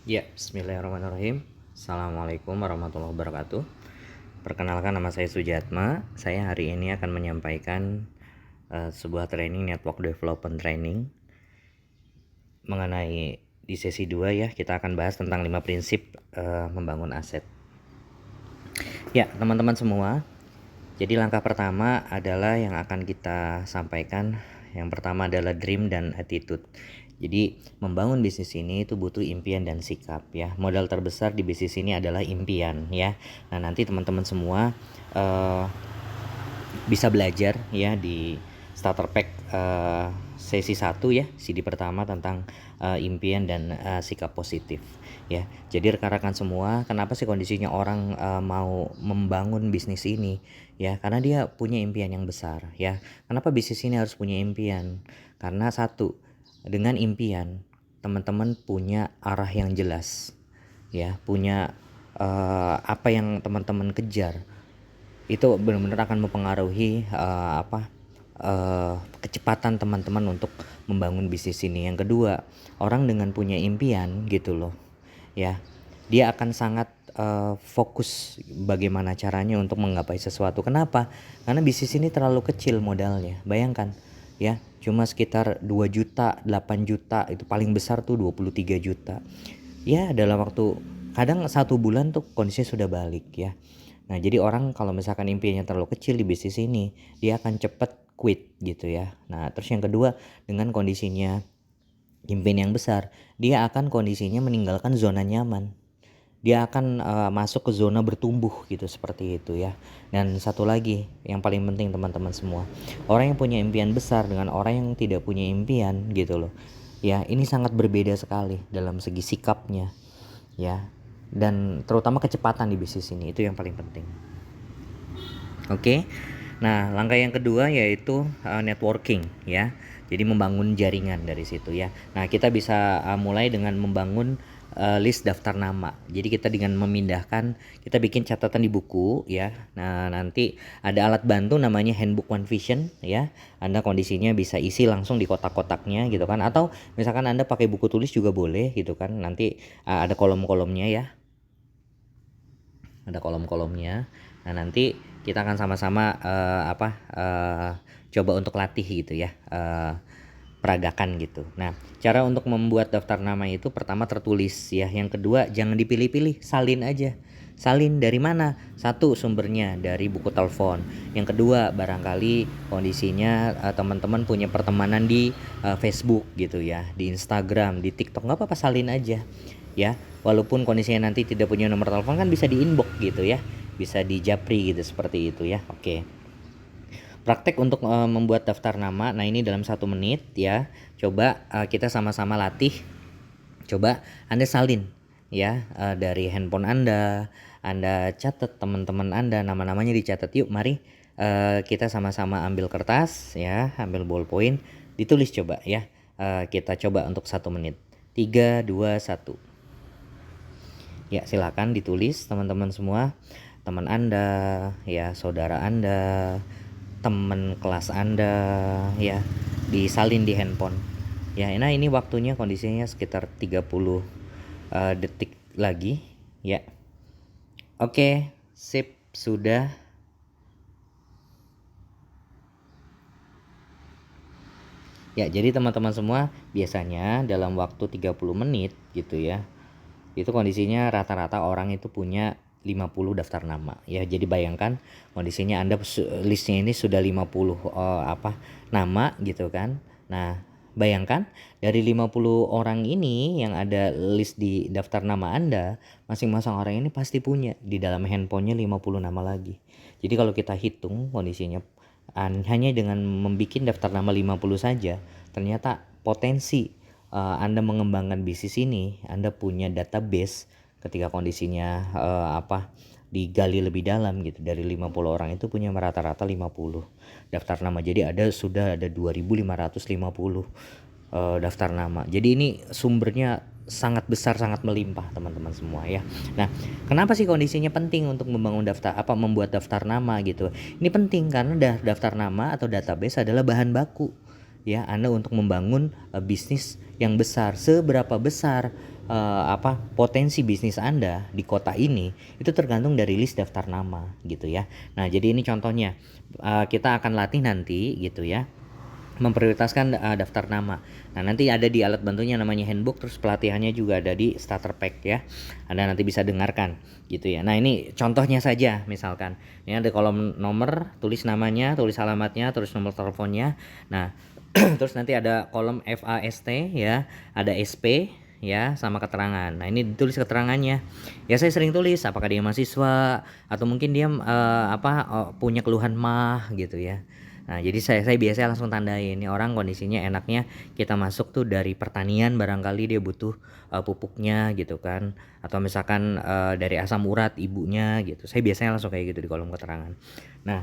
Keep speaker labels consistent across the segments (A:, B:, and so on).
A: Ya, bismillahirrahmanirrahim. Assalamualaikum warahmatullahi wabarakatuh. Perkenalkan, nama saya Sujatma. Saya hari ini akan menyampaikan sebuah training network development training mengenai di sesi 2 ya. Kita akan bahas tentang 5 prinsip membangun aset. Ya, teman-teman semua. Jadi langkah pertama adalah yang akan kita sampaikan. Yang pertama adalah dream dan attitude. Jadi membangun bisnis ini itu butuh impian dan sikap ya. Modal terbesar di bisnis ini adalah impian ya. Nah, nanti teman-teman semua bisa belajar ya di starter pack sesi 1 ya, CD pertama tentang impian dan sikap positif ya. Jadi rekan-rekan semua, kenapa sih kondisinya orang mau membangun bisnis ini ya? Karena dia punya impian yang besar ya. Kenapa bisnis ini harus punya impian? Karena satu, dengan impian teman-teman punya arah yang jelas ya, punya apa yang teman-teman kejar itu benar-benar akan mempengaruhi kecepatan teman-teman untuk membangun bisnis ini. Yang kedua, orang dengan punya impian gitu loh ya, dia akan sangat fokus bagaimana caranya untuk menggapai sesuatu. Kenapa? Karena bisnis ini terlalu kecil modalnya. Bayangkan ya, cuma sekitar 2 juta, 8 juta, itu paling besar tuh 23 juta. Ya, dalam waktu kadang 1 bulan tuh kondisinya sudah balik ya. Nah, jadi orang kalau misalkan impiannya terlalu kecil di bisnis ini, dia akan cepet quit gitu ya. Nah, terus yang kedua, dengan kondisinya impian yang besar, dia akan kondisinya meninggalkan zona nyaman. Dia akan masuk ke zona bertumbuh gitu, seperti itu ya. Dan satu lagi yang paling penting teman-teman semua, orang yang punya impian besar dengan orang yang tidak punya impian gitu loh ya, ini sangat berbeda sekali dalam segi sikapnya ya, dan terutama kecepatan di bisnis ini, itu yang paling penting. Oke. Nah, langkah yang kedua yaitu networking ya. Jadi membangun jaringan dari situ ya. Nah, kita bisa mulai dengan membangun list daftar nama. Jadi kita dengan memindahkan, kita bikin catatan di buku ya. Nah, nanti ada alat bantu namanya Handbook One Vision ya. Anda kondisinya bisa isi langsung di kotak-kotaknya gitu kan, atau misalkan Anda pakai buku tulis juga boleh gitu kan. Nanti ada kolom-kolomnya ya. Ada kolom-kolomnya. Nah, nanti kita akan sama-sama coba untuk latih gitu ya, peragakan gitu. Nah, cara untuk membuat daftar nama itu pertama tertulis ya. Yang kedua jangan dipilih-pilih, salin aja. Salin dari mana? Satu, sumbernya dari buku telepon. Yang kedua, barangkali kondisinya teman-teman punya pertemanan di Facebook gitu ya, di Instagram, di TikTok, nggak apa-apa, salin aja ya. Walaupun kondisinya nanti tidak punya nomor telepon kan bisa di inbox gitu ya, bisa di japri gitu, seperti itu ya. Oke. Praktek untuk membuat daftar nama. Nah, ini dalam 1 menit ya. Coba kita sama-sama latih. Coba Anda salin ya, dari handphone Anda catat teman-teman Anda, nama-namanya dicatat. Yuk, mari kita sama-sama ambil kertas ya, ambil ballpoint, ditulis coba ya. Kita coba untuk 1 menit. 3, 2, 1. Ya, silakan ditulis teman-teman semua. Teman Anda, ya, saudara Anda, teman kelas Anda, ya, disalin di handphone. Ya, nah ini waktunya kondisinya sekitar 30 detik lagi, ya. Oke, sip, sudah. Ya, jadi teman-teman semua biasanya dalam waktu 30 menit gitu ya, itu kondisinya rata-rata orang itu punya 50 daftar nama ya. Jadi bayangkan kondisinya Anda listnya ini sudah 50 nama gitu kan. Nah, bayangkan dari 50 orang ini yang ada list di daftar nama Anda, masing-masing orang ini pasti punya di dalam handphonenya 50 nama lagi. Jadi kalau kita hitung kondisinya, hanya dengan membuat daftar nama 50 saja, ternyata potensi Anda mengembangkan bisnis ini, Anda punya database ketika kondisinya digali lebih dalam gitu. Dari 50 orang itu punya rata-rata 50 daftar nama. Jadi sudah ada 2550 daftar nama. Jadi ini sumbernya sangat besar, sangat melimpah teman-teman semua ya. Nah, kenapa sih kondisinya penting untuk membuat daftar nama gitu? Ini penting karena daftar nama atau database adalah bahan baku ya Anda untuk membangun bisnis yang besar. Seberapa besar potensi bisnis Anda di kota ini itu tergantung dari list daftar nama gitu ya. Nah, jadi ini contohnya. Kita akan latih nanti gitu ya, memprioritaskan daftar nama. Nah, nanti ada di alat bantunya namanya handbook, terus pelatihannya juga ada di starter pack ya. Anda nanti bisa dengarkan gitu ya. Nah, ini contohnya saja misalkan. Ini ada kolom nomor, tulis namanya, tulis alamatnya, tulis nomor teleponnya. Nah, terus nanti ada kolom FAST ya, ada SP ya sama keterangan. Nah, ini ditulis keterangannya. Ya saya sering tulis apakah dia mahasiswa atau mungkin dia punya keluhan mah gitu ya. Nah, jadi saya biasanya langsung tandain ini orang kondisinya enaknya kita masuk tuh dari pertanian, barangkali dia butuh pupuknya gitu kan, atau misalkan dari asam urat ibunya gitu. Saya biasanya langsung kayak gitu di kolom keterangan. Nah,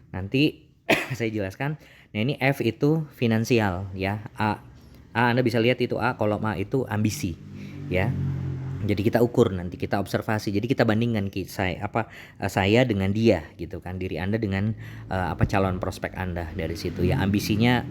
A: nanti saya jelaskan. Nah, ini F itu finansial ya. A Anda bisa lihat itu A, kolom A itu ambisi ya. Jadi kita ukur nanti, kita observasi. Jadi kita bandingkan saya dengan dia gitu kan, diri Anda dengan calon prospek Anda dari situ ya. Ambisinya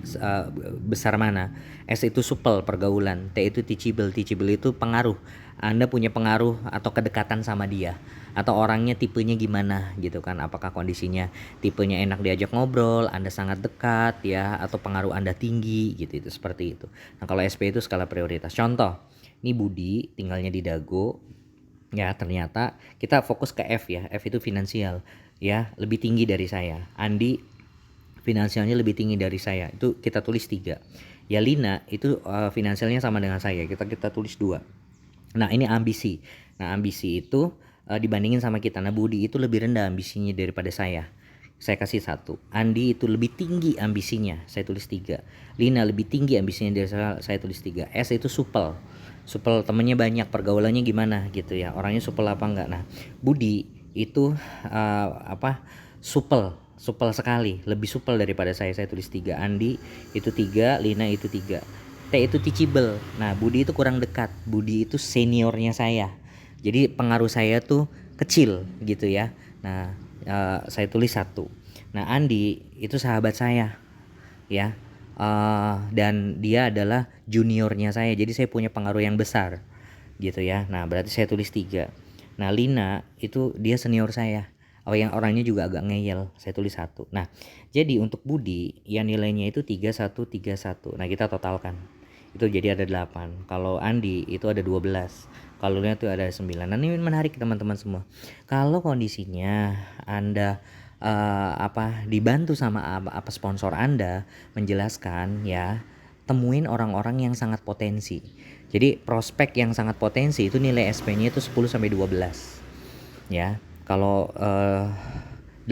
A: besar mana? S itu supel, pergaulan. T itu teachable. Teachable itu pengaruh. Anda punya pengaruh atau kedekatan sama dia, atau orangnya tipenya gimana gitu kan, apakah kondisinya tipenya enak diajak ngobrol, Anda sangat dekat ya, atau pengaruh Anda tinggi gitu, itu seperti itu. Nah, kalau SP itu skala prioritas. Contoh, ini Budi tinggalnya di Dago ya, ternyata kita fokus ke F ya. F itu finansial ya, lebih tinggi dari saya. Andi finansialnya lebih tinggi dari saya, itu kita tulis 3 ya. Lina itu finansialnya sama dengan saya, kita tulis 2. Nah, ini ambisi. Nah, ambisi itu dibandingin sama kita. Nah, Budi itu lebih rendah ambisinya daripada saya kasih 1. Andi itu lebih tinggi ambisinya, saya tulis 3. Lina lebih tinggi ambisinya dari saya tulis 3. S itu supel temennya banyak, pergaulannya gimana gitu ya, orangnya supel apa enggak. Nah, Budi itu supel sekali, lebih supel daripada saya tulis 3. Andi itu 3, Lina itu 3. T itu teachable. Nah, Budi itu kurang dekat, Budi itu seniornya saya, jadi pengaruh saya tuh kecil gitu ya. Nah, saya tulis 1. Nah, Andi itu sahabat saya ya, dan dia adalah juniornya saya, jadi saya punya pengaruh yang besar gitu ya. Nah, berarti saya tulis 3. Nah, Lina itu dia senior saya, yang orangnya juga agak ngeyel, saya tulis 1. Nah, jadi untuk Budi yang nilainya itu 3131. Nah, kita totalkan itu jadi ada 8. Kalau Andi itu ada 12. Kalau Lina itu ada 9. Nah, ini menarik teman-teman semua. Kalau kondisinya Anda dibantu sama sponsor Anda menjelaskan ya, temuin orang-orang yang sangat potensi. Jadi prospek yang sangat potensi itu nilai SP-nya itu 10 sampai 12 ya. Kalau 8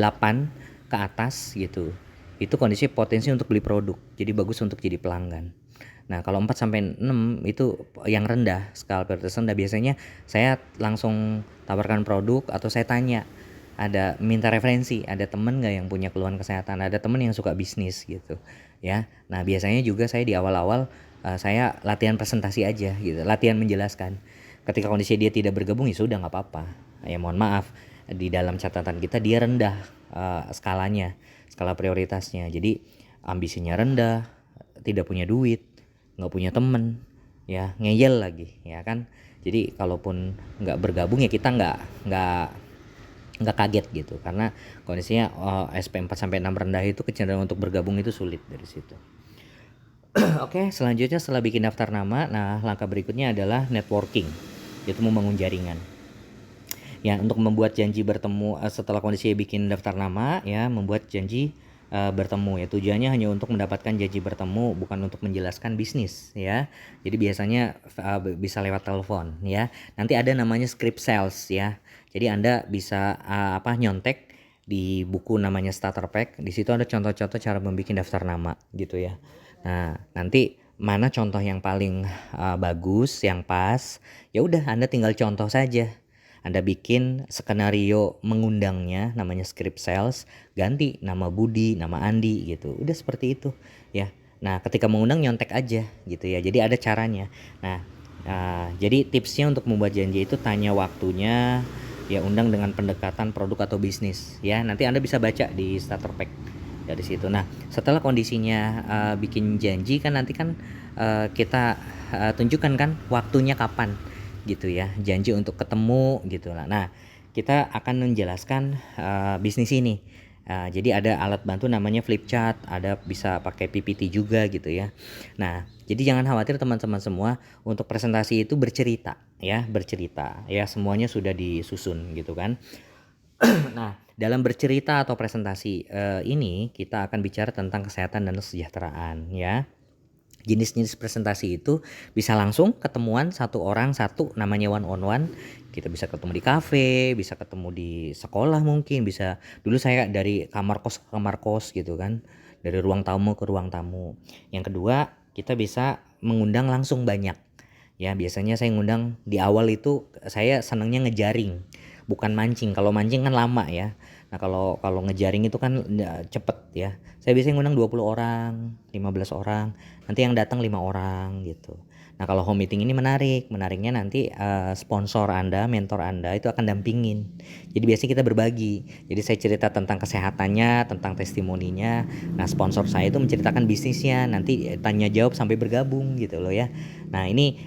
A: ke atas gitu, itu kondisi potensi untuk beli produk, jadi bagus untuk jadi pelanggan. Nah, kalau 4 sampai 6 itu yang rendah, skala prioritas rendah. Biasanya saya langsung tawarkan produk atau saya tanya, ada minta referensi, ada temen nggak yang punya keluhan kesehatan, ada temen yang suka bisnis gitu ya. Nah, biasanya juga saya di awal-awal saya latihan presentasi aja gitu, latihan menjelaskan. Ketika kondisi dia tidak bergabung ya sudah nggak apa-apa ya, mohon maaf, di dalam catatan kita dia rendah skala prioritasnya. Jadi ambisinya rendah, tidak punya duit, nggak punya temen ya, ngeyel lagi ya kan. Jadi kalaupun nggak bergabung ya kita nggak kaget gitu, karena kondisinya SP 4 sampai 6 rendah itu kecenderungan untuk bergabung itu sulit dari situ. Oke, selanjutnya setelah bikin daftar nama, nah langkah berikutnya adalah networking, yaitu membangun jaringan. Ya, untuk membuat janji bertemu setelah kondisi bikin daftar nama ya, membuat janji bertemu ya, tujuannya hanya untuk mendapatkan janji bertemu, bukan untuk menjelaskan bisnis ya. Jadi biasanya bisa lewat telepon ya. Nanti ada namanya script sales ya. Jadi Anda bisa nyontek di buku namanya starter pack. Di situ ada contoh-contoh cara membuat daftar nama gitu ya. Nah, nanti mana contoh yang paling bagus, yang pas, ya udah Anda tinggal contoh saja. Anda bikin skenario mengundangnya namanya script sales, ganti nama Budi, nama Andi gitu. Udah seperti itu ya. Nah, ketika mengundang nyontek aja gitu ya. Jadi ada caranya. Nah, jadi tipsnya untuk membuat janji itu tanya waktunya ya, undang dengan pendekatan produk atau bisnis ya. Nanti Anda bisa baca di starter pack dari situ. Nah, setelah kondisinya bikin janji kan nanti kan kita tunjukkan kan waktunya kapan gitu ya, janji untuk ketemu gitu lah. Nah, kita akan menjelaskan bisnis ini. Jadi ada alat bantu namanya flip chart, ada bisa pakai PPT juga gitu ya. Nah, jadi jangan khawatir teman-teman semua, untuk presentasi itu bercerita ya, semuanya sudah disusun gitu kan. Nah, dalam bercerita atau presentasi ini kita akan bicara tentang kesehatan dan kesejahteraan ya. Jenis-jenis presentasi itu bisa langsung ketemuan satu orang satu, namanya one on one. Kita bisa ketemu di kafe, bisa ketemu di sekolah, mungkin bisa dulu saya dari kamar kos ke kamar kos gitu kan, dari ruang tamu ke ruang tamu. Yang kedua, kita bisa mengundang langsung banyak ya. Biasanya saya ngundang di awal itu, saya senangnya ngejaring bukan mancing. Kalau mancing kan lama ya. Nah, kalau kalau ngejaring itu kan cepet ya. Saya biasanya ngundang 20 orang, 15 orang. Nanti yang datang 5 orang gitu. Nah, kalau home meeting ini menariknya nanti sponsor Anda, mentor Anda itu akan dampingin. Jadi biasanya kita berbagi. Jadi saya cerita tentang kesehatannya, tentang testimoninya. Nah, sponsor saya itu menceritakan bisnisnya. Nanti tanya jawab sampai bergabung gitu loh ya. Nah, ini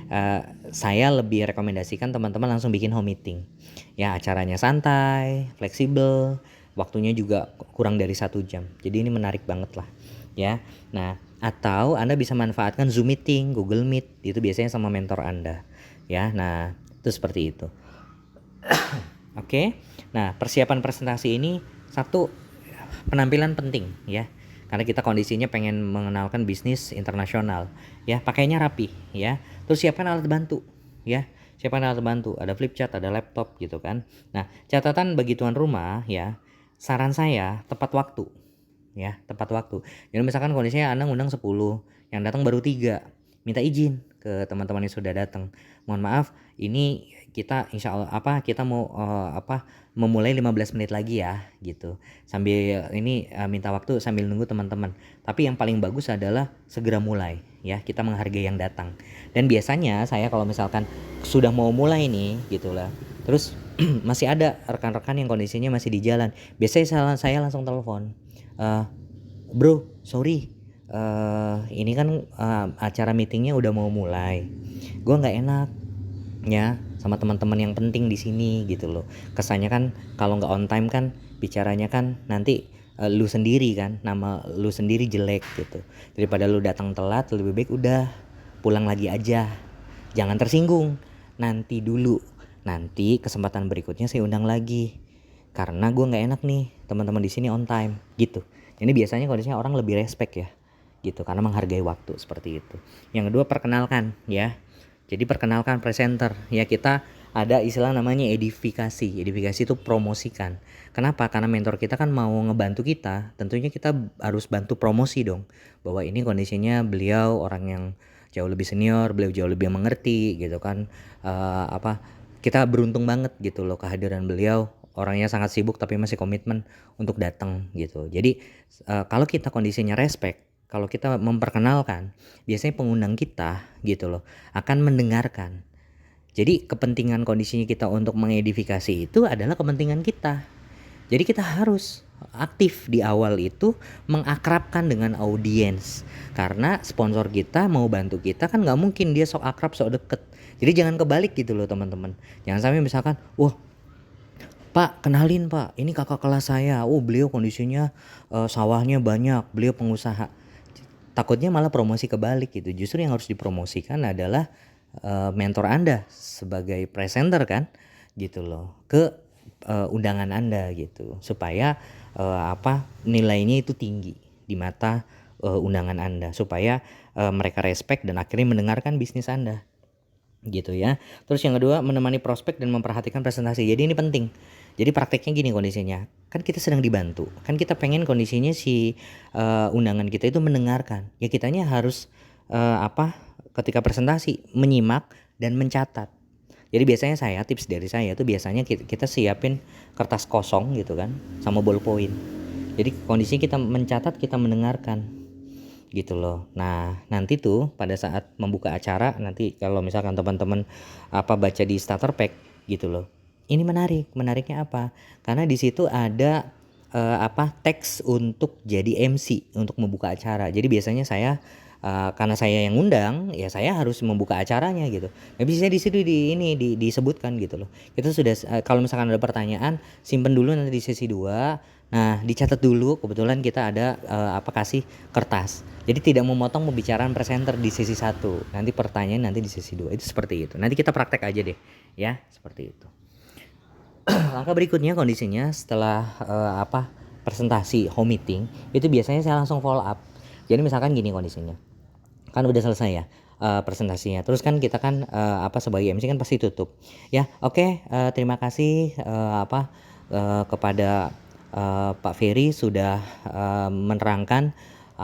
A: saya lebih rekomendasikan teman-teman langsung bikin home meeting. Ya, acaranya santai, fleksibel, waktunya juga kurang dari 1 jam. Jadi ini menarik banget lah ya. Nah, atau Anda bisa manfaatkan Zoom meeting, Google Meet, itu biasanya sama mentor Anda ya. Nah, itu seperti itu. Oke. Nah, persiapan presentasi ini satu, penampilan penting ya. Karena kita kondisinya pengen mengenalkan bisnis internasional ya, pakainya rapi ya. Terus siapkan alat bantu ya. Siapkan alat bantu, ada flip chart, ada laptop gitu kan. Nah, catatan bagi tuan rumah ya, saran saya tepat waktu ya, tepat waktu. Jadi misalkan kondisinya Anda ngundang 10, yang datang baru 3, minta izin ke teman-teman yang sudah datang. Mohon maaf, ini kita insya Allah kita mau memulai 15 menit lagi ya gitu. Sambil ini minta waktu sambil nunggu teman-teman. Tapi yang paling bagus adalah segera mulai ya, kita menghargai yang datang. Dan biasanya saya kalau misalkan sudah mau mulai nih gitulah, terus masih ada rekan-rekan yang kondisinya masih di jalan, biasanya saya langsung telepon. Bro, sorry, ini kan acara meetingnya udah mau mulai. Gue nggak enak ya sama teman-teman yang penting di sini gitu loh. Kesannya kan kalau nggak on time kan bicaranya kan nanti lu sendiri kan, nama lu sendiri jelek gitu. Daripada lu datang telat, lebih baik udah pulang lagi aja. Jangan tersinggung. Nanti dulu. Nanti kesempatan berikutnya saya undang lagi. Karena gue nggak enak nih teman-teman di sini on time gitu. Ini biasanya kondisinya orang lebih respect ya gitu, karena menghargai waktu seperti itu. Yang kedua, perkenalkan ya. Jadi perkenalkan presenter ya, kita ada istilah namanya edifikasi. Edifikasi itu promosikan. Kenapa? Karena mentor kita kan mau ngebantu kita, tentunya kita harus bantu promosi dong, bahwa ini kondisinya beliau orang yang jauh lebih senior, beliau jauh lebih mengerti gitu kan. Kita beruntung banget gitu loh kehadiran beliau, orangnya sangat sibuk tapi masih komitmen untuk datang gitu. Jadi kalau kita kondisinya respect, kalau kita memperkenalkan, biasanya pengundang kita gitu loh akan mendengarkan. Jadi kepentingan kondisinya kita untuk mengedifikasi itu adalah kepentingan kita. Jadi kita harus aktif di awal itu mengakrabkan dengan audiens, karena sponsor kita mau bantu kita kan nggak mungkin dia sok akrab sok deket. Jadi jangan kebalik gitu loh teman-teman. Jangan sampai misalkan, wah Pak, kenalin Pak, ini kakak kelas saya. Beliau kondisinya sawahnya banyak, beliau pengusaha. Takutnya malah promosi kebalik gitu. Justru yang harus dipromosikan adalah mentor Anda sebagai presenter kan, gitu loh, ke undangan Anda gitu. Supaya nilainya itu tinggi di mata undangan Anda, supaya mereka respect dan akhirnya mendengarkan bisnis Anda. Gitu ya. Terus yang kedua, menemani prospek dan memperhatikan presentasi. Jadi ini penting. Jadi prakteknya gini kondisinya, kan kita sedang dibantu, kan kita pengen kondisinya si undangan kita itu mendengarkan. Ya kitanya harus ketika presentasi menyimak dan mencatat. Jadi biasanya tips dari saya tuh biasanya kita siapin kertas kosong gitu kan, sama ballpoint. Jadi kondisinya kita mencatat, kita mendengarkan gitu loh. Nah, nanti tuh pada saat membuka acara, nanti kalau misalkan teman-teman baca di starter pack gitu loh. Ini menariknya apa? Karena di situ ada teks untuk jadi MC untuk membuka acara. Jadi biasanya saya karena saya yang ngundang, ya saya harus membuka acaranya gitu. Nggak bisa di situ disebutkan gitu loh. Kita sudah kalau misalkan ada pertanyaan, simpen dulu nanti di sesi 2. Nah, dicatat dulu, kebetulan kita ada kasih kertas. Jadi tidak memotong pembicaraan presenter di sesi 1. Nanti pertanyaan nanti di sesi 2. Itu seperti itu. Nanti kita praktek aja deh, ya, seperti itu. Langkah berikutnya kondisinya setelah presentasi home meeting, itu biasanya saya langsung follow up. Jadi misalkan gini kondisinya. Kan udah selesai ya presentasinya. Terus kan kita kan sebagai MC kan pasti tutup. Ya, oke, terima kasih kepada Pak Ferry sudah menerangkan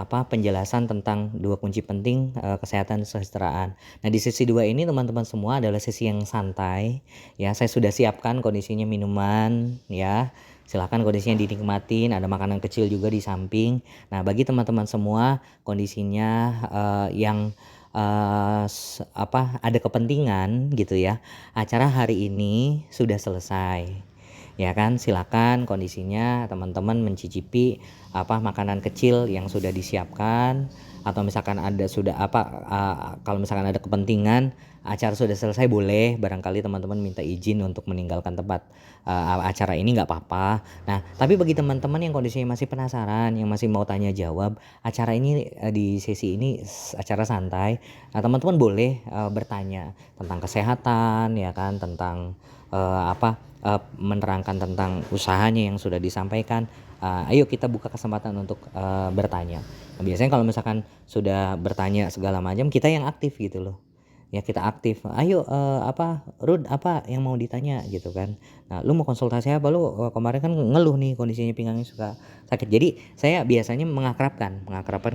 A: penjelasan tentang 2 kunci penting kesehatan dan kesejahteraan. Nah, di sesi 2 ini teman-teman semua adalah sesi yang santai ya. Saya sudah siapkan kondisinya minuman ya. Silakan kondisinya dinikmatin, ada makanan kecil juga di samping. Nah, bagi teman-teman semua kondisinya yang ada kepentingan gitu ya. Acara hari ini sudah selesai. Ya kan, silakan kondisinya teman-teman mencicipi makanan kecil yang sudah disiapkan, atau misalkan ada sudah kalau misalkan ada kepentingan acara sudah selesai, boleh barangkali teman-teman minta izin untuk meninggalkan tempat acara ini, nggak apa-apa. Nah, tapi bagi teman-teman yang kondisinya masih penasaran, yang masih mau tanya jawab, acara ini di sesi ini acara santai. Nah, teman-teman boleh bertanya tentang kesehatan ya kan, tentang menerangkan tentang usahanya yang sudah disampaikan. Ayo kita buka kesempatan untuk bertanya. Nah, biasanya kalau misalkan sudah bertanya segala macam, kita yang aktif gitu loh. Ya, kita aktif. Ayo Rud, apa yang mau ditanya gitu kan. Nah, lu mau konsultasi apa? Lu kemarin kan ngeluh nih kondisinya pinggangnya suka sakit. Jadi saya biasanya mengakrabkan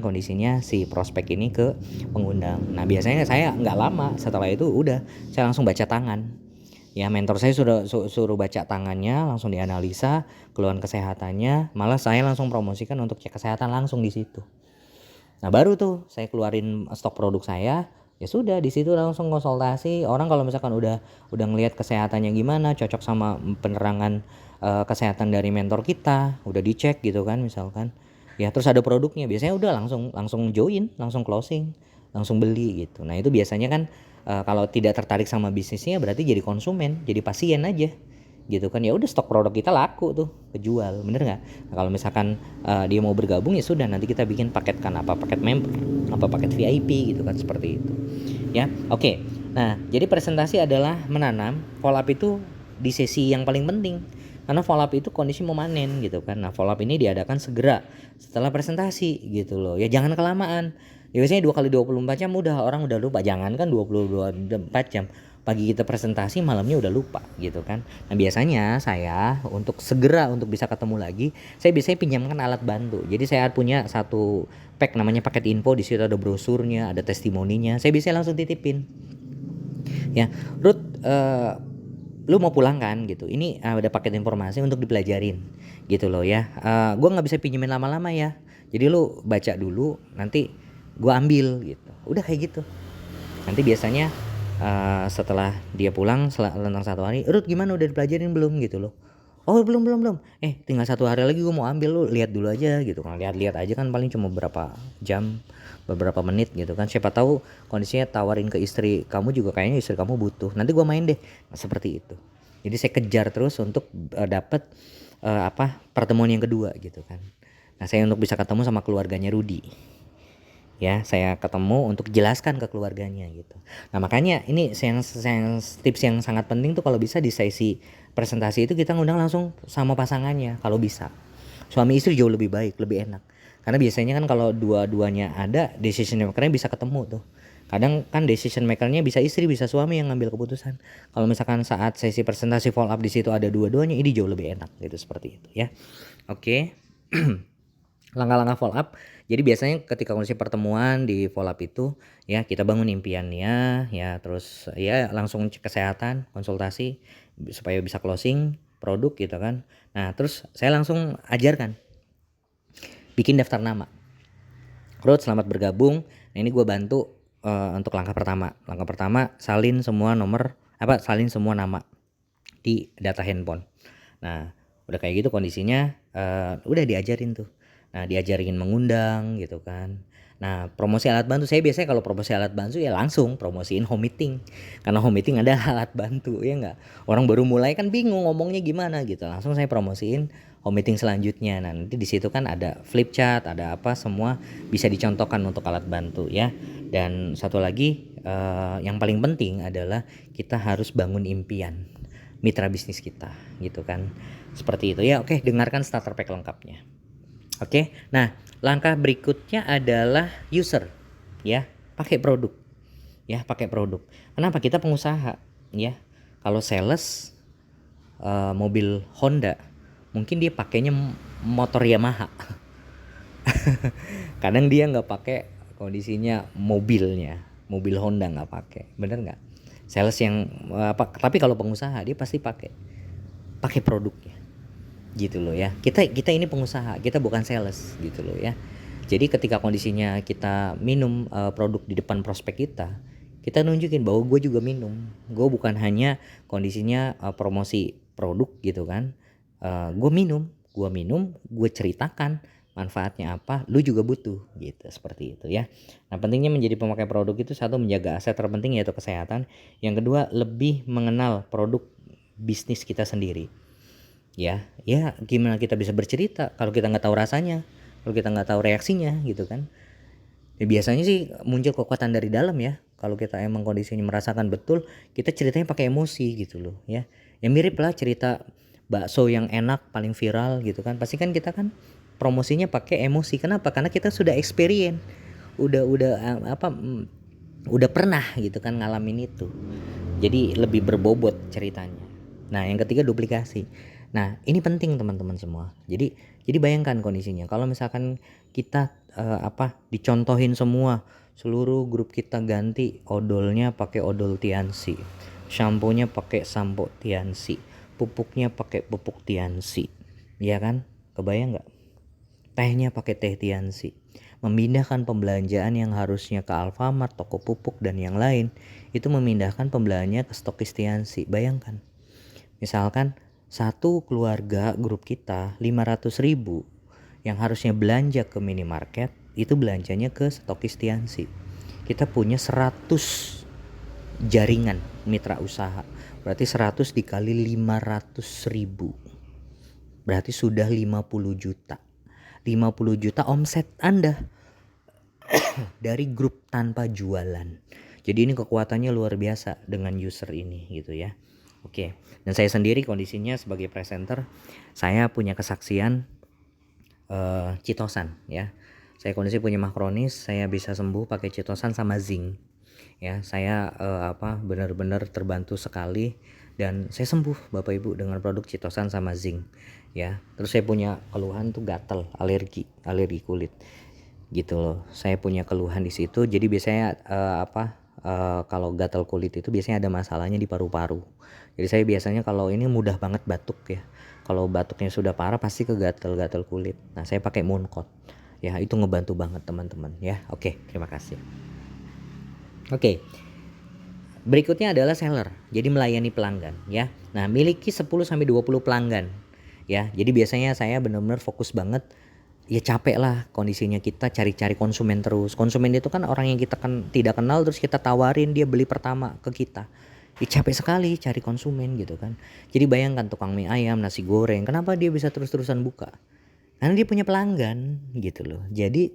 A: kondisinya si prospek ini ke pengundang. Nah, biasanya saya nggak lama setelah itu udah saya langsung baca tangan. Ya, mentor saya sudah suruh baca tangannya, langsung dianalisa keluhan kesehatannya, malah saya langsung promosikan untuk cek kesehatan langsung di situ. Nah, baru tuh saya keluarin stok produk saya, ya sudah di situ langsung konsultasi. Orang kalau misalkan udah ngelihat kesehatannya gimana, cocok sama penerangan kesehatan dari mentor kita, udah dicek gitu kan misalkan. Ya, terus ada produknya, biasanya udah langsung join, langsung closing, langsung beli gitu. Nah, itu biasanya kan kalau tidak tertarik sama bisnisnya berarti jadi konsumen, jadi pasien aja gitu kan. Ya udah, stok produk kita laku tuh, kejual, bener nggak? Nah, kalau misalkan dia mau bergabung, ya sudah, nanti kita bikin paket kan, paket member, paket VIP gitu kan, seperti itu ya. Oke. Nah, jadi presentasi adalah menanam, follow up itu di sesi yang paling penting, karena follow up itu kondisi memanen gitu kan. Nah, follow up ini diadakan segera setelah presentasi gitu loh ya, jangan kelamaan. Ya, biasanya 2 kali 24 jam udah orang udah lupa, jangan kan 24 jam. Pagi kita presentasi, malamnya udah lupa gitu kan. Nah, biasanya saya untuk segera untuk bisa ketemu lagi, saya biasanya pinjamkan alat bantu. Jadi saya punya satu pack namanya paket info, di situ ada brosurnya, ada testimoninya. Saya biasanya langsung titipin. Ya, Ruth, lu mau pulang kan gitu, ini ada paket informasi untuk dipelajarin gitu loh ya. Gue nggak bisa pinjemin lama-lama ya, jadi lu baca dulu, nanti gue ambil gitu. Udah kayak gitu. Nanti biasanya setelah dia pulang tentang 1 hari, Ruth gimana, udah dipelajarin belum gitu loh. Oh, belum. Tinggal 1 hari lagi gue mau ambil, lu lihat dulu aja gitu kan. Lihat aja kan, paling cuma beberapa jam, beberapa menit gitu kan. Siapa tahu kondisinya tawarin ke istri kamu juga, kayaknya istri kamu butuh, nanti gue main deh. Nah, seperti itu. Jadi saya kejar terus untuk dapat pertemuan yang kedua gitu kan. Nah, saya untuk bisa ketemu sama keluarganya Rudy. Ya, saya ketemu untuk jelaskan ke keluarganya gitu. Nah, makanya ini tips yang sangat penting tuh, kalau bisa di sesi presentasi itu kita ngundang langsung sama pasangannya kalau bisa. Suami istri jauh lebih baik, lebih enak. Karena biasanya kan kalau dua-duanya ada, decision makernya bisa ketemu tuh. Kadang kan decision makernya bisa istri, bisa suami yang ngambil keputusan. Kalau misalkan saat sesi presentasi follow up di situ ada dua-duanya, ini jauh lebih enak gitu, seperti itu ya. Oke. Langkah-langkah follow up. Jadi biasanya ketika kondisi pertemuan di follow up itu ya, kita bangun impiannya ya, terus ya langsung cek kesehatan, konsultasi supaya bisa closing produk gitu kan. Nah, terus saya langsung ajarkan bikin daftar nama. Ruth, selamat bergabung. Nah, ini gue bantu untuk langkah pertama. Langkah pertama, salin semua nama di data handphone. Nah, Udah kayak gitu kondisinya udah diajarin tuh. Nah, diajarin mengundang gitu kan. Nah, promosi alat bantu saya biasanya kalau promosi alat bantu ya langsung promosiin home meeting. Karena home meeting ada alat bantu ya enggak. Orang baru mulai kan bingung ngomongnya gimana gitu. Langsung saya promosiin home meeting selanjutnya. Nah, nanti di situ kan ada flip chart, ada apa semua bisa dicontohkan untuk alat bantu ya. Dan satu lagi yang paling penting adalah kita harus bangun impian mitra bisnis kita gitu kan. Seperti itu ya. Oke, dengarkan starter pack lengkapnya. Oke. Nah, langkah berikutnya adalah user ya, pakai produk. Ya, pakai produk. Kenapa? Kita pengusaha ya. Kalau sales mobil Honda, mungkin dia pakainya motor Yamaha. Kadang dia nggak pakai kondisinya mobil Honda nggak pakai, bener nggak? Sales yang tapi kalau pengusaha dia pasti pakai produknya, gitu loh ya. Kita ini pengusaha, kita bukan sales, gitu loh ya. Jadi ketika kondisinya kita minum produk di depan prospek kita nunjukin bahwa gue juga minum, gue bukan hanya kondisinya promosi produk gitu kan. Gue minum, gue ceritakan manfaatnya apa, lu juga butuh gitu, seperti itu ya. Nah, pentingnya menjadi pemakai produk itu satu, menjaga aset terpenting yaitu kesehatan. Yang kedua, lebih mengenal produk bisnis kita sendiri. Ya gimana kita bisa bercerita kalau kita nggak tahu rasanya, kalau kita nggak tahu reaksinya gitu kan. Ya, biasanya sih muncul kekuatan dari dalam ya. Kalau kita emang kondisinya merasakan betul, kita ceritanya pakai emosi gitu loh ya. Ya mirip lah cerita bakso yang enak paling viral gitu kan. Pasti kan kita kan promosinya pakai emosi. Kenapa? Karena kita sudah experience. Udah pernah gitu kan ngalamin itu. Jadi lebih berbobot ceritanya. Nah, yang ketiga duplikasi. Nah, ini penting teman-teman semua. Jadi bayangkan kondisinya. Kalau misalkan kita dicontohin semua, seluruh grup kita ganti odolnya pakai odol Tiansi, shampoo-nya pakai sampo Tiansi, pupuknya pakai pupuk Tiansi, ya kan? Kebayang nggak? Tehnya pakai teh Tiansi. Memindahkan pembelanjaan yang harusnya ke Alfamart, toko pupuk dan yang lain, itu memindahkan pembelanjaannya ke stokis Tiansi. Bayangkan. Misalkan satu keluarga grup kita 500.000 yang harusnya belanja ke minimarket, itu belanjanya ke stokis Tiansi. Kita punya 100 jaringan mitra usaha. Berarti 100 dikali 500.000. Berarti sudah 50 juta. 50 juta omset Anda dari grup tanpa jualan. Jadi ini kekuatannya luar biasa dengan user ini gitu ya. Oke. Dan saya sendiri kondisinya sebagai presenter, saya punya kesaksian Citosan ya. Saya kondisi punya mah kronis, saya bisa sembuh pakai Citosan sama zinc. Ya, saya benar-benar terbantu sekali dan saya sembuh Bapak Ibu dengan produk Citosan sama zinc ya. Terus saya punya keluhan tuh gatal, alergi kulit gitu loh. Saya punya keluhan di situ. Jadi biasanya kalau gatal kulit itu biasanya ada masalahnya di paru-paru. Jadi saya biasanya kalau ini mudah banget batuk ya. Kalau batuknya sudah parah pasti ke gatal kulit. Nah, saya pakai Mooncott. Ya, itu ngebantu banget teman-teman ya. Oke, terima kasih. Oke. Berikutnya adalah seller. Jadi melayani pelanggan ya. Nah, miliki 10 sampai 20 pelanggan ya. Jadi biasanya saya benar-benar fokus banget. Ya capek lah kondisinya kita cari-cari konsumen terus. Konsumen itu kan orang yang kita tidak kenal terus kita tawarin dia beli pertama ke kita. Ya capek sekali cari konsumen gitu kan. Jadi bayangkan tukang mie ayam, nasi goreng, kenapa dia bisa terus-terusan buka? Karena dia punya pelanggan gitu loh. Jadi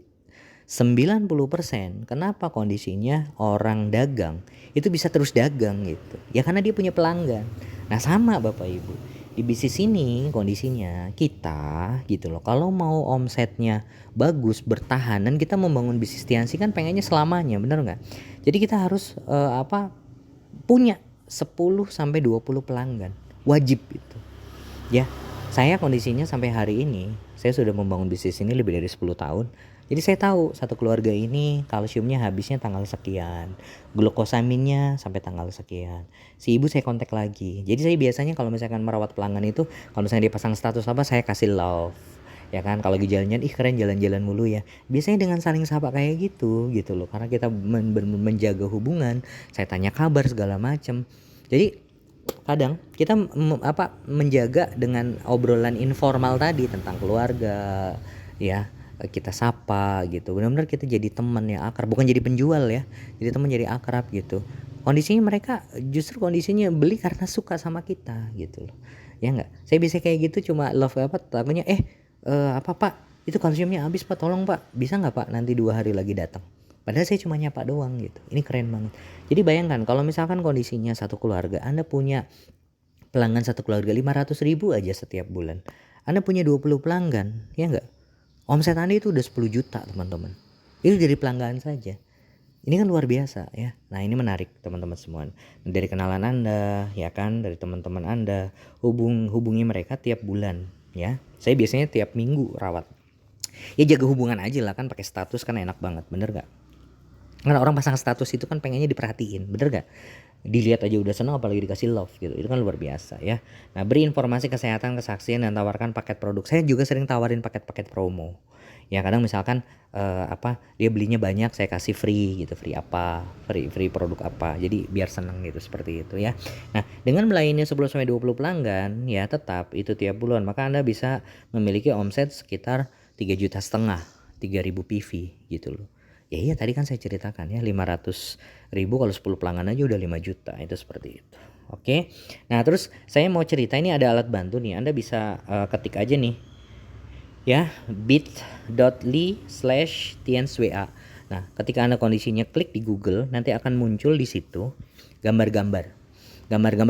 A: 90% kenapa kondisinya orang dagang itu bisa terus dagang gitu. Ya karena dia punya pelanggan. Nah, sama Bapak Ibu. Di bisnis ini kondisinya kita gitu loh. Kalau mau omsetnya bagus, bertahan, dan kita membangun bisnis Tiansi kan pengennya selamanya, benar nggak? Jadi kita harus punya 10 sampai 20 pelanggan. Wajib itu. Ya. Saya kondisinya sampai hari ini saya sudah membangun bisnis ini lebih dari 10 tahun. Jadi saya tahu satu keluarga ini kalsiumnya habisnya tanggal sekian, glukosaminnya sampai tanggal sekian. Si ibu saya kontak lagi. Jadi saya biasanya kalau misalkan merawat pelanggan itu, kalau misalnya dia pasang status apa, saya kasih love. Ya kan, kalau lagi jalan-jalan, ih keren jalan-jalan mulu ya. Biasanya dengan saling sapa kayak gitu loh. Karena kita menjaga hubungan, saya tanya kabar segala macam. Jadi kadang kita menjaga dengan obrolan informal tadi tentang keluarga ya, kita sapa gitu, benar-benar kita jadi teman yang akrab, bukan jadi penjual ya, jadi teman, jadi akrab gitu. Kondisinya mereka justru kondisinya beli karena suka sama kita gitu loh, ya nggak? Saya bisa kayak gitu cuma love takutnya apa pak, itu kalsiumnya habis pak, tolong pak, bisa nggak pak nanti 2 hari lagi datang. Padahal saya cuma nyapa doang gitu. Ini keren banget. Jadi bayangkan kalau misalkan kondisinya satu keluarga, Anda punya pelanggan satu keluarga 500.000 aja setiap bulan. Anda punya 20 pelanggan, ya enggak? Omset Anda itu udah 10 juta teman-teman. Itu dari pelanggan saja. Ini kan luar biasa ya. Nah ini menarik teman-teman semua. Dari kenalan Anda, ya kan, dari teman-teman Anda, hubungi mereka tiap bulan ya. Saya biasanya tiap minggu rawat. Ya jaga hubungan aja lah, kan pakai status kan enak banget, bener gak? Karena orang pasang status itu kan pengennya diperhatiin, bener gak? Dilihat aja udah seneng, apalagi dikasih love gitu, itu kan luar biasa ya. Nah, beri informasi kesehatan, kesaksian, dan tawarkan paket produk. Saya juga sering tawarin paket-paket promo ya. Kadang misalkan dia belinya banyak, saya kasih free gitu, free produk apa, jadi biar seneng gitu, seperti itu ya. Nah, dengan melayani 10-20 pelanggan ya, tetap itu tiap bulan, maka Anda bisa memiliki omset sekitar 3,5 juta, 3.000 PV gitu loh. Ya iya, tadi kan saya ceritakan ya, 500.000 kalau 10 pelanggan aja udah 5 juta, itu seperti itu. Oke. Nah, terus saya mau cerita, ini ada alat bantu nih. Anda bisa ketik aja nih ya, bit.ly/tienswa. Nah, ketika Anda kondisinya klik di Google, nanti akan muncul di situ gambar-gambar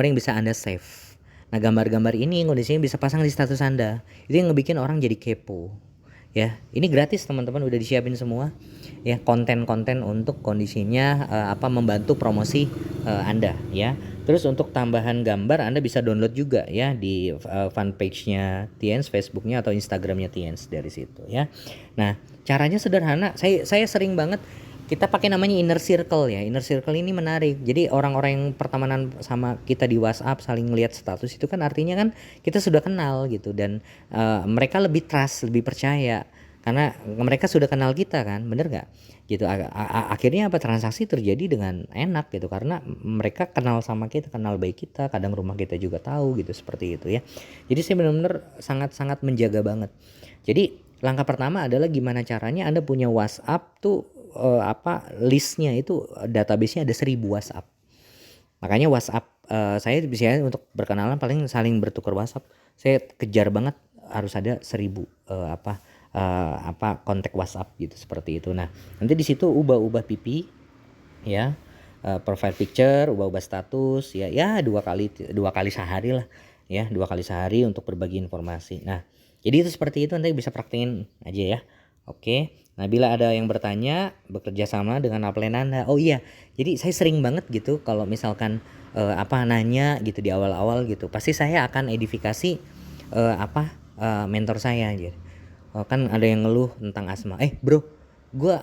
A: yang bisa Anda save. Nah, gambar-gambar ini kondisinya bisa pasang di status Anda. Itu yang ngebikin orang jadi kepo. Ya, ini gratis teman-teman, udah disiapin semua ya, konten-konten untuk kondisinya membantu promosi Anda ya. Terus untuk tambahan gambar Anda bisa download juga ya di fanpage-nya Tiens, Facebooknya atau Instagramnya Tiens, dari situ ya. Nah, caranya sederhana. Saya sering banget, kita pakai namanya inner circle ya. Inner circle ini menarik. Jadi orang-orang yang pertemanan sama kita di WhatsApp saling ngelihat status itu kan artinya kan kita sudah kenal gitu, dan mereka lebih trust, lebih percaya karena mereka sudah kenal kita kan, bener gak? Gitu. Akhirnya transaksi terjadi dengan enak gitu, karena mereka kenal sama kita, kenal baik kita, kadang rumah kita juga tahu gitu, seperti itu ya. Jadi saya benar-benar sangat-sangat menjaga banget. Jadi langkah pertama adalah gimana caranya Anda punya WhatsApp tuh listnya itu, database-nya ada 1.000 WhatsApp. Makanya WhatsApp saya biasanya untuk berkenalan paling saling bertukar WhatsApp. Saya kejar banget harus ada 1.000 kontak WhatsApp gitu, seperti itu. Nah, nanti di situ ubah-ubah pipi ya, profile picture, ubah-ubah status ya 2 kali sehari lah ya, 2 kali sehari untuk berbagi informasi. Nah, jadi itu seperti itu, nanti bisa praktekin aja ya. Oke. Nah, bila ada yang bertanya, bekerja sama dengan upline Anda. Oh iya, jadi saya sering banget gitu kalau misalkan nanya gitu di awal-awal gitu, pasti saya akan edifikasi mentor saya gitu. Kan ada yang ngeluh tentang asma. Bro, gue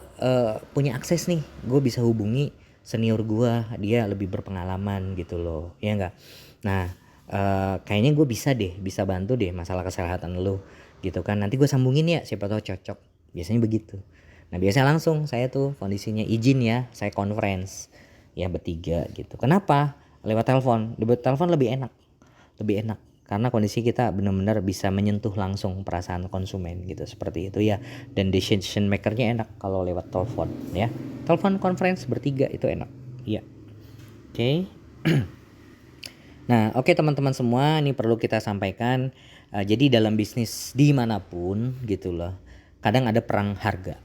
A: punya akses nih, gue bisa hubungi senior gue, dia lebih berpengalaman gitu loh, ya enggak? Nah, kayaknya gue bisa bantu deh masalah kesehatan lo gitu kan, nanti gue sambungin ya, siapa tahu cocok, biasanya begitu. Nah, biasanya langsung saya tuh kondisinya izin ya, saya conference ya bertiga gitu. Kenapa? Lewat telepon lebih enak karena kondisi kita benar-benar bisa menyentuh langsung perasaan konsumen gitu, seperti itu ya. Dan decision makernya enak kalau lewat telepon ya, telepon conference bertiga itu enak ya. Oke. Nah, oke teman-teman semua, ini perlu kita sampaikan. Jadi dalam bisnis dimanapun gitu loh, kadang ada perang harga,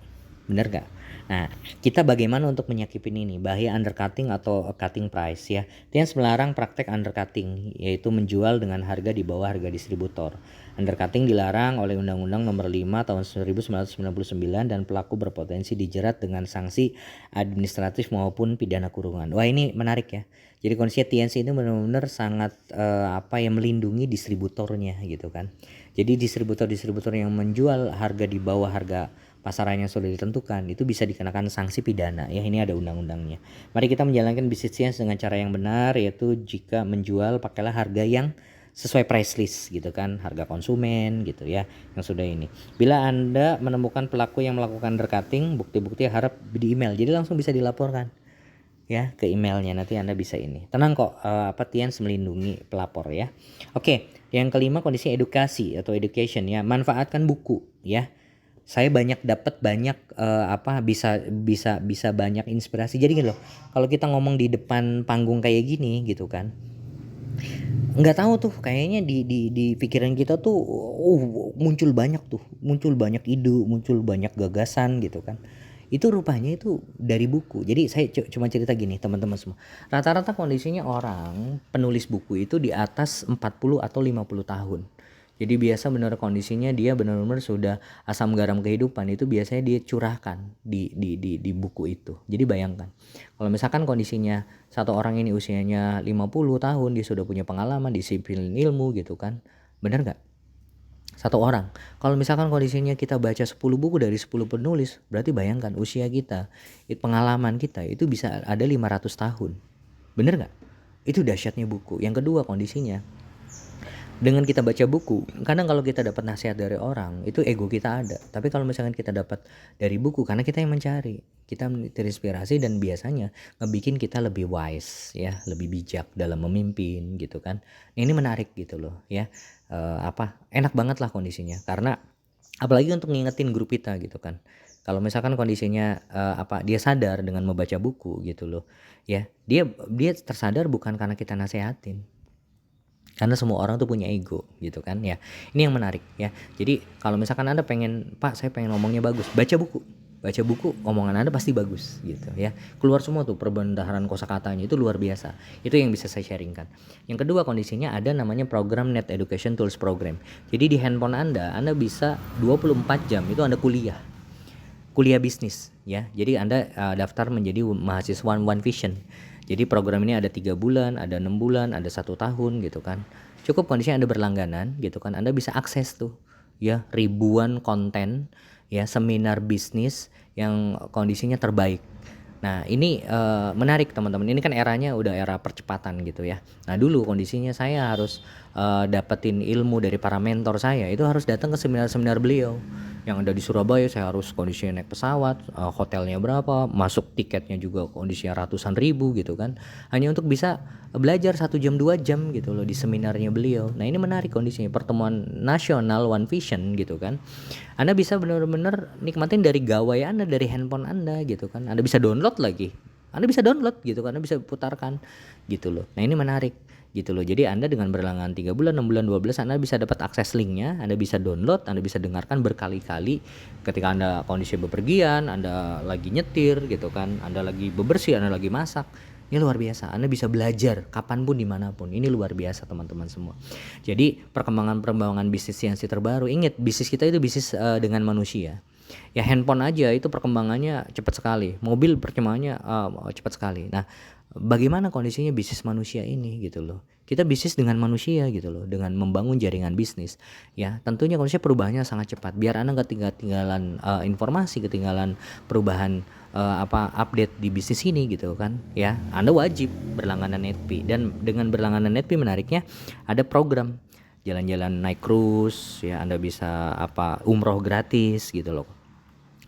A: bener gak? Nah, kita bagaimana untuk menyikapin ini, bahaya undercutting atau cutting price ya. Tiens melarang praktek undercutting, yaitu menjual dengan harga di bawah harga distributor. Undercutting dilarang oleh Undang-Undang Nomor 5 Tahun 1999 dan pelaku berpotensi dijerat dengan sanksi administratif maupun pidana kurungan. Wah, ini menarik ya. Jadi kondisi Tiens ini benar-benar sangat melindungi distributornya gitu kan. Jadi distributor yang menjual harga di bawah harga pasaran yang sudah ditentukan itu bisa dikenakan sanksi pidana ya, ini ada undang-undangnya. Mari kita menjalankan bisnis Tiens dengan cara yang benar, yaitu jika menjual pakailah harga yang sesuai price list gitu kan, harga konsumen gitu ya, yang sudah ini. Bila Anda menemukan pelaku yang melakukan undercutting, bukti-bukti harap di email, jadi langsung bisa dilaporkan ya ke emailnya, nanti Anda bisa ini. Tenang kok, Tians melindungi pelapor ya. Oke, yang kelima kondisi edukasi atau education ya. Manfaatkan buku ya. Saya dapat banyak bisa banyak inspirasi. Jadi gini loh, kalau kita ngomong di depan panggung kayak gini gitu kan, nggak tahu tuh kayaknya di pikiran kita tuh muncul banyak ide, muncul banyak gagasan gitu kan. Itu rupanya itu dari buku. Jadi saya cuma cerita gini teman-teman semua. Rata-rata kondisinya orang penulis buku itu di atas 40 atau 50 tahun. Jadi biasa benar kondisinya dia benar-benar sudah asam garam kehidupan itu biasanya dia curahkan di buku itu. Jadi bayangkan kalau misalkan kondisinya satu orang ini usianya 50 tahun, dia sudah punya pengalaman, disiplin ilmu gitu kan. Benar nggak? Satu orang. Kalau misalkan kondisinya kita baca 10 buku dari 10 penulis, berarti bayangkan usia kita, pengalaman kita itu bisa ada 500 tahun. Bener nggak? Itu dahsyatnya buku. Yang kedua kondisinya, dengan kita baca buku, kadang kalau kita dapat nasihat dari orang, itu ego kita ada. Tapi kalau misalkan kita dapat dari buku, karena kita yang mencari, kita terinspirasi dan biasanya ngebikin kita lebih wise ya, lebih bijak dalam memimpin gitu kan. Ini menarik gitu loh ya. Enak banget lah kondisinya, karena apalagi untuk ngingetin grup kita gitu kan. Kalau misalkan kondisinya dia sadar dengan membaca buku gitu loh ya, dia tersadar bukan karena kita nasehatin, karena semua orang tuh punya ego gitu kan ya. Ini yang menarik ya. Jadi kalau misalkan Anda pengen, Pak saya pengen ngomongnya bagus, baca buku, omongan Anda pasti bagus gitu ya. Keluar semua tuh perbendaharaan kosakatanya, itu luar biasa. Itu yang bisa saya sharingkan. Yang kedua kondisinya ada namanya program Net Education Tools Program. Jadi di handphone Anda bisa 24 jam itu Anda kuliah bisnis ya. Jadi Anda daftar menjadi mahasiswa One Vision. Jadi program ini ada 3 bulan, ada 6 bulan, ada 1 tahun gitu kan. Cukup kondisinya Anda berlangganan gitu kan. Anda bisa akses tuh ya ribuan konten ya, seminar bisnis yang kondisinya terbaik. Nah ini menarik teman-teman. Ini kan eranya udah era percepatan gitu ya. Nah dulu kondisinya saya harus dapetin ilmu dari para mentor saya, itu harus datang ke seminar-seminar beliau. Yang ada di Surabaya saya harus kondisinya naik pesawat, hotelnya berapa, masuk tiketnya juga kondisinya ratusan ribu gitu kan. Hanya untuk bisa belajar 1 jam 2 jam gitu loh di seminarnya beliau. Nah ini menarik kondisinya, pertemuan nasional One Vision gitu kan. Anda bisa benar-benar nikmatin dari gawai Anda, dari handphone Anda gitu kan. Anda bisa download lagi. Anda bisa download gitu kan, Anda bisa putarkan gitu loh. Nah ini menarik gitu loh. Jadi Anda dengan berlangganan 3 bulan, 6 bulan, 12 Anda bisa dapat akses linknya, Anda bisa download, Anda bisa dengarkan berkali-kali ketika Anda kondisi bepergian, Anda lagi nyetir gitu kan, Anda lagi bebersih, Anda lagi masak. Ini luar biasa, Anda bisa belajar kapanpun dimanapun. Ini luar biasa teman-teman semua. Jadi perkembangan bisnis yang terbaru, ingat bisnis kita itu bisnis dengan manusia. Ya handphone aja itu perkembangannya cepat sekali, mobil perkembangannya cepat sekali. Nah bagaimana kondisinya bisnis manusia ini gitu loh. Kita bisnis dengan manusia gitu loh, dengan membangun jaringan bisnis ya. Tentunya kondisinya perubahannya sangat cepat. Biar Anda gak ketinggalan informasi, ketinggalan perubahan update di bisnis ini gitu kan ya. Anda wajib berlangganan Netpi, dan dengan berlangganan Netpi menariknya ada program jalan-jalan naik cruise ya, Anda bisa umroh gratis gitu loh.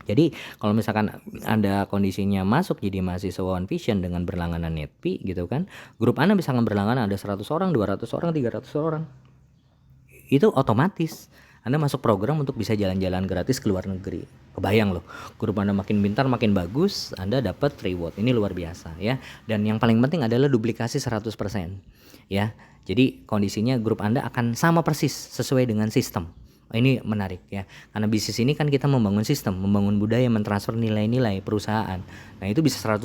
A: Jadi kalau misalkan Anda kondisinya masuk jadi mahasiswa One Vision dengan berlangganan Netpi gitu kan, grup Anda misalkan berlangganan ada 100 orang, 200 orang, 300 orang. Itu otomatis Anda masuk program untuk bisa jalan-jalan gratis ke luar negeri. Kebayang loh, grup Anda makin pintar, makin bagus, Anda dapat reward. Ini luar biasa ya. Dan yang paling penting adalah duplikasi 100% ya. Jadi kondisinya grup Anda akan sama persis sesuai dengan sistem. Ini menarik ya, karena bisnis ini kan kita membangun sistem, membangun budaya, mentransfer nilai-nilai perusahaan. Nah itu bisa 100%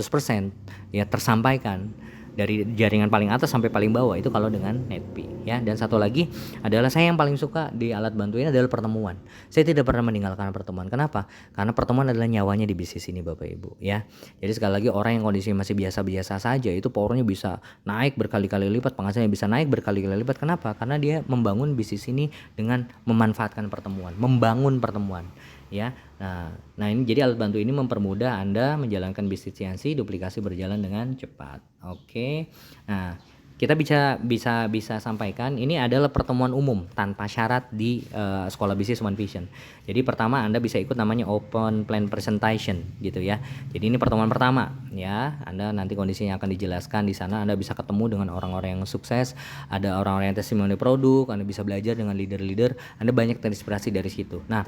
A: ya tersampaikan dari jaringan paling atas sampai paling bawah, itu kalau dengan Netpi ya. Dan satu lagi adalah saya yang paling suka di alat bantu ini adalah pertemuan. Saya tidak pernah meninggalkan pertemuan. Kenapa? Karena pertemuan adalah nyawanya di bisnis ini Bapak Ibu ya. Jadi sekali lagi, orang yang kondisi masih biasa-biasa saja itu powernya bisa naik berkali-kali lipat, penghasilannya bisa naik berkali-kali lipat. Kenapa? Karena dia membangun bisnis ini dengan memanfaatkan pertemuan, membangun pertemuan ya. Nah ini jadi alat bantu ini mempermudah Anda menjalankan bisnis CNC duplikasi berjalan dengan cepat. Oke. Nah kita bisa sampaikan ini adalah pertemuan umum tanpa syarat di Sekolah Bisnis One Vision. Jadi pertama Anda bisa ikut namanya Open Plan Presentation gitu ya. Jadi ini pertemuan pertama ya. Anda nanti kondisinya akan dijelaskan di sana. Anda bisa ketemu dengan orang-orang yang sukses, ada orang-orang yang testimoni produk, Anda bisa belajar dengan leader-leader, Anda banyak terinspirasi dari situ. Nah,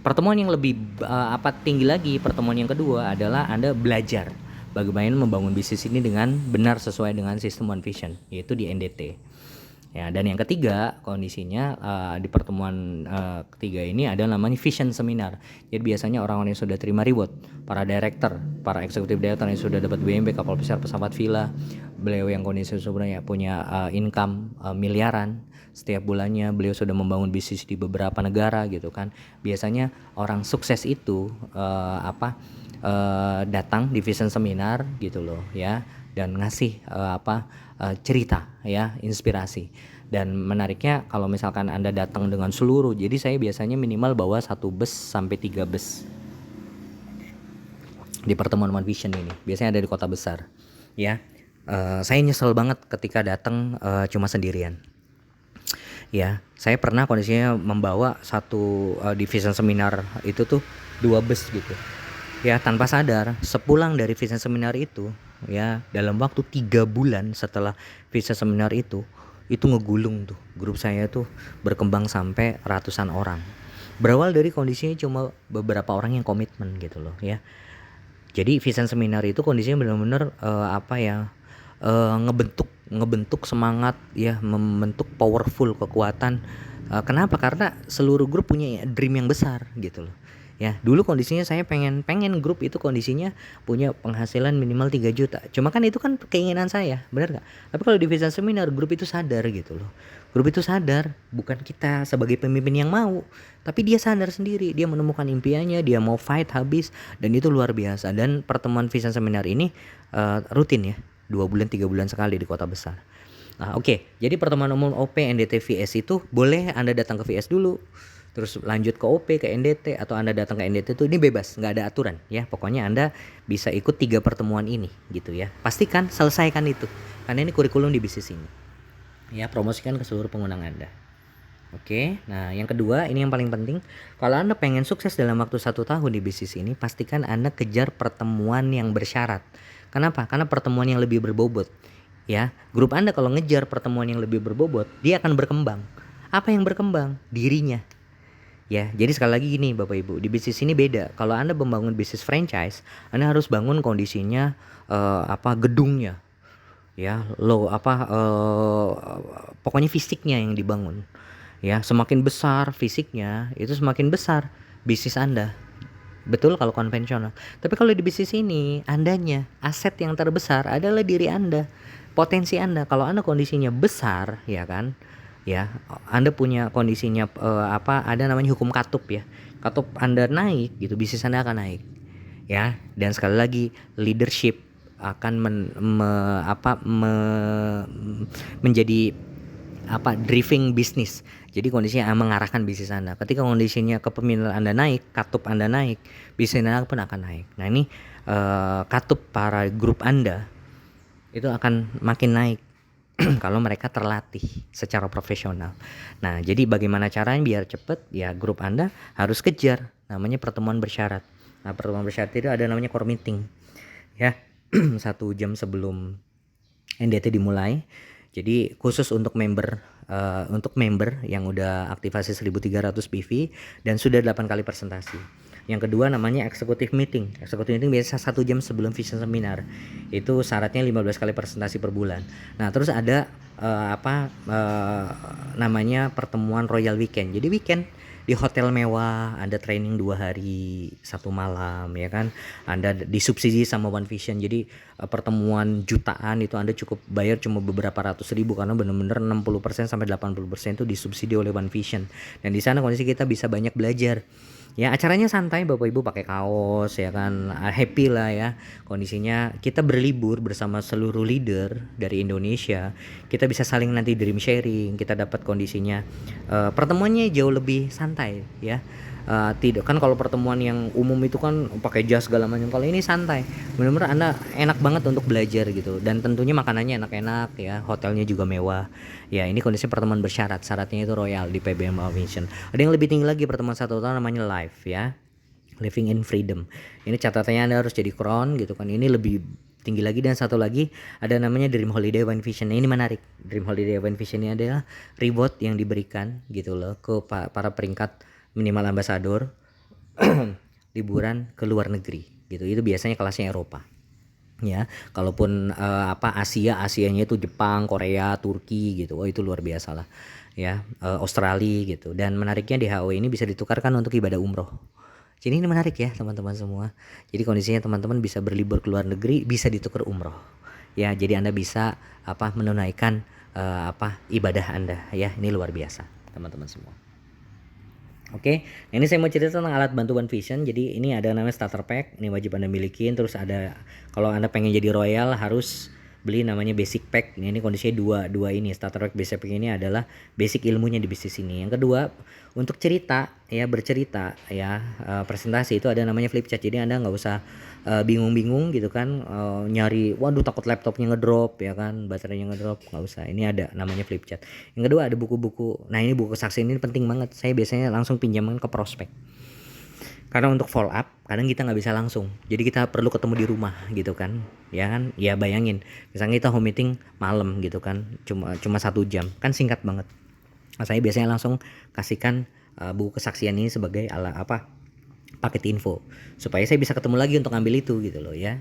A: pertemuan yang lebih tinggi lagi, pertemuan yang kedua adalah Anda belajar bagaimana membangun bisnis ini dengan benar sesuai dengan sistem One Vision, yaitu di NDT. Ya, dan yang ketiga kondisinya di pertemuan ketiga ini ada namanya Vision Seminar. Jadi biasanya orang-orang yang sudah terima reward, para director, para eksekutif director yang sudah dapat BMB, kapal besar, pesawat villa, beliau yang kondisi sebenarnya punya income miliaran setiap bulannya, beliau sudah membangun bisnis di beberapa negara gitu kan. Biasanya orang sukses itu datang di Vision Seminar gitu loh ya, dan ngasih cerita ya, inspirasi. Dan menariknya kalau misalkan Anda datang dengan seluruh, jadi saya biasanya minimal bawa 1 bus sampai 3 bus di pertemuan One Vision ini. Biasanya ada di kota besar ya. Saya nyesel banget ketika datang cuma sendirian. Ya, saya pernah kondisinya membawa satu di Vision Seminar itu tuh 2 bus gitu. Ya, tanpa sadar sepulang dari Vision Seminar itu ya, dalam waktu 3 bulan setelah Vision Seminar itu ngegulung tuh grup saya tuh, berkembang sampai ratusan orang. Berawal dari kondisinya cuma beberapa orang yang komitmen gitu loh ya. Jadi Vision Seminar itu kondisinya benar-benar ngebentuk semangat ya, membentuk powerful kekuatan. Kenapa? Karena seluruh grup punya dream yang besar gitu loh. Ya, dulu kondisinya saya pengen grup itu kondisinya punya penghasilan minimal 3 juta. Cuma kan itu kan keinginan saya, benar gak? Tapi kalau di Vision Seminar, grup itu sadar gitu loh. Grup itu sadar, bukan kita sebagai pemimpin yang mau, tapi dia sadar sendiri, dia menemukan impiannya, dia mau fight habis, dan itu luar biasa. Dan pertemuan Vision Seminar ini rutin ya, 2 bulan 3 bulan sekali di kota besar. Nah, oke. Jadi pertemuan umum OP NDT VS itu boleh Anda datang ke VS dulu, terus lanjut ke OP, ke NDT, atau Anda datang ke NDT itu, ini bebas, nggak ada aturan ya. Pokoknya Anda bisa ikut 3 pertemuan ini gitu ya. Pastikan selesaikan itu, karena ini kurikulum di bisnis ini ya. Promosikan ke seluruh pengundang Anda. Oke, nah yang kedua ini yang paling penting. Kalau Anda pengen sukses dalam waktu 1 tahun di bisnis ini, pastikan Anda kejar pertemuan yang bersyarat. Kenapa? Karena pertemuan yang lebih berbobot ya. Grup Anda kalau ngejar pertemuan yang lebih berbobot, dia akan berkembang. Apa yang berkembang? Dirinya. Ya, jadi sekali lagi gini Bapak Ibu, di bisnis ini beda. Kalau Anda membangun bisnis franchise, Anda harus bangun kondisinya gedungnya. Ya, pokoknya fisiknya yang dibangun. Ya, semakin besar fisiknya, itu semakin besar bisnis Anda. Betul kalau konvensional. Tapi kalau di bisnis ini, Andanya, aset yang terbesar adalah diri Anda, potensi Anda. Kalau Anda kondisinya besar, ya kan? Ya, Anda punya kondisinya ada namanya hukum katup ya. Katup Anda naik gitu, bisnis Anda akan naik. Ya, dan sekali lagi leadership akan menjadi driving bisnis. Jadi kondisinya mengarahkan bisnis Anda. Ketika kondisinya kepemimpinan Anda naik, katup Anda naik, bisnis Anda pun akan naik. Nah, ini katup para grup Anda itu akan makin naik kalau mereka terlatih secara profesional. Nah, jadi bagaimana caranya biar cepet? Ya, grup Anda harus kejar namanya pertemuan bersyarat. Nah, pertemuan bersyarat itu ada namanya core meeting. Ya, 1 jam sebelum NDT dimulai. Jadi khusus untuk member yang udah aktivasi 1300 PV dan sudah 8 kali presentasi. Yang kedua namanya executive meeting. Executive meeting biasa 1 jam sebelum Vision Seminar. Itu syaratnya 15 kali presentasi per bulan. Nah, terus ada namanya pertemuan Royal Weekend. Jadi weekend di hotel mewah, Anda training 2 hari 1 malam ya kan. Anda disubsidi sama One Vision. Jadi pertemuan jutaan itu Anda cukup bayar cuma beberapa ratus ribu, karena benar-benar 60% sampai 80% itu disubsidi oleh One Vision. Dan di sana kondisi kita bisa banyak belajar. Ya, acaranya santai Bapak Ibu, pakai kaos ya kan, happy lah ya. Kondisinya kita berlibur bersama seluruh leader dari Indonesia. Kita bisa saling nanti dream sharing, kita dapat kondisinya pertemuannya jauh lebih santai ya. Tidak kan, kalau pertemuan yang umum itu kan pakai jas segala macam. Kalau ini santai, benar-benar Anda enak banget untuk belajar gitu, dan tentunya makanannya enak-enak ya, hotelnya juga mewah. Ya, ini kondisi pertemuan bersyarat. Syaratnya itu royal di PBM Mission. Ada yang lebih tinggi lagi, pertemuan 1 tahun namanya live ya. Living in Freedom. Ini catatannya Anda harus jadi crown gitu kan. Ini lebih tinggi lagi. Dan satu lagi ada namanya Dream Holiday Wine Vision. Nah, ini menarik. Dream Holiday Wine Vision ini adalah reward yang diberikan gitu loh ke para peringkat minimal ambasador liburan ke luar negeri gitu. Itu biasanya kelasnya Eropa. Ya, kalaupun Asianya itu Jepang, Korea, Turki gitu. Oh, itu luar biasa lah. Ya, Australia gitu. Dan menariknya DHO ini bisa ditukarkan untuk ibadah umroh. Jadi ini menarik ya teman-teman semua. Jadi kondisinya teman-teman bisa berlibur ke luar negeri, bisa ditukar umroh. Ya, jadi Anda bisa menunaikan ibadah Anda ya. Ini luar biasa teman-teman semua. Oke, nah ini saya mau cerita tentang alat bantu One Vision. Jadi ini ada namanya starter pack, ini wajib Anda milikin. Terus ada, kalau Anda pengen jadi royal harus beli namanya basic pack. Ini kondisinya dua ini. Starter pack, basic pack ini adalah basic ilmunya di bisnis ini. Yang kedua, untuk cerita ya, bercerita ya, presentasi itu ada namanya flip chart. Jadi Anda nggak usah bingung-bingung gitu kan, nyari waduh takut laptopnya ngedrop ya kan, baterainya ngedrop, nggak usah. Ini ada namanya flip chart. Yang kedua ada buku-buku. Nah, ini buku kesaksian ini penting banget. Saya biasanya langsung pinjaman ke prospek. Karena untuk follow up kadang kita nggak bisa langsung, jadi kita perlu ketemu di rumah gitu kan, ya kan. Ya bayangin, misalnya kita home meeting malam gitu kan, cuma 1 jam kan, singkat banget. Nah, saya biasanya langsung kasihkan buku kesaksian ini sebagai paket info, supaya saya bisa ketemu lagi untuk ambil itu gitu loh ya.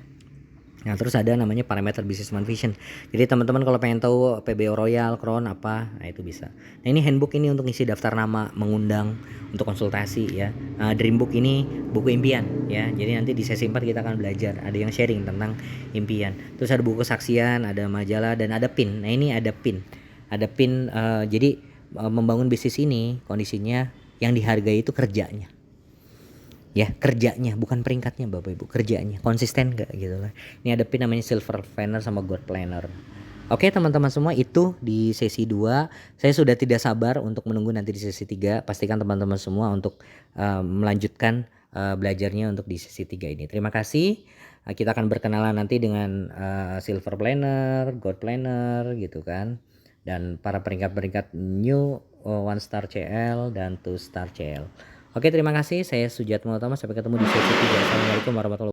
A: Nah, terus ada namanya parameter Business One Vision. Jadi teman-teman kalau pengen tahu PBO Royal, Crown apa, nah itu bisa. Nah, ini handbook ini untuk isi daftar nama, mengundang untuk konsultasi ya. Dreambook ini buku impian ya. Jadi nanti di sesi 4 kita akan belajar. Ada yang sharing tentang impian. Terus ada buku kesaksian, ada majalah, dan ada pin. Nah, ini ada pin. Ada pin, jadi membangun bisnis ini kondisinya yang dihargai itu kerjanya. Ya, kerjanya bukan peringkatnya Bapak Ibu, kerjanya konsisten gak gitu lah. Ini ada pin namanya Silver Planner sama Gold Planner. Oke teman-teman semua, itu di sesi 2. Saya sudah tidak sabar untuk menunggu nanti di sesi 3. Pastikan teman-teman semua untuk melanjutkan belajarnya untuk di sesi 3 ini. Terima kasih. Kita akan berkenalan nanti dengan Silver Planner, Gold Planner gitu kan, dan para peringkat-peringkat new 1 star CL dan 2 star CL. Oke, terima kasih. Saya Sujatmo Utama. Sampai ketemu di sesi 3. Assalamualaikum warahmatullahi wabarakatuh.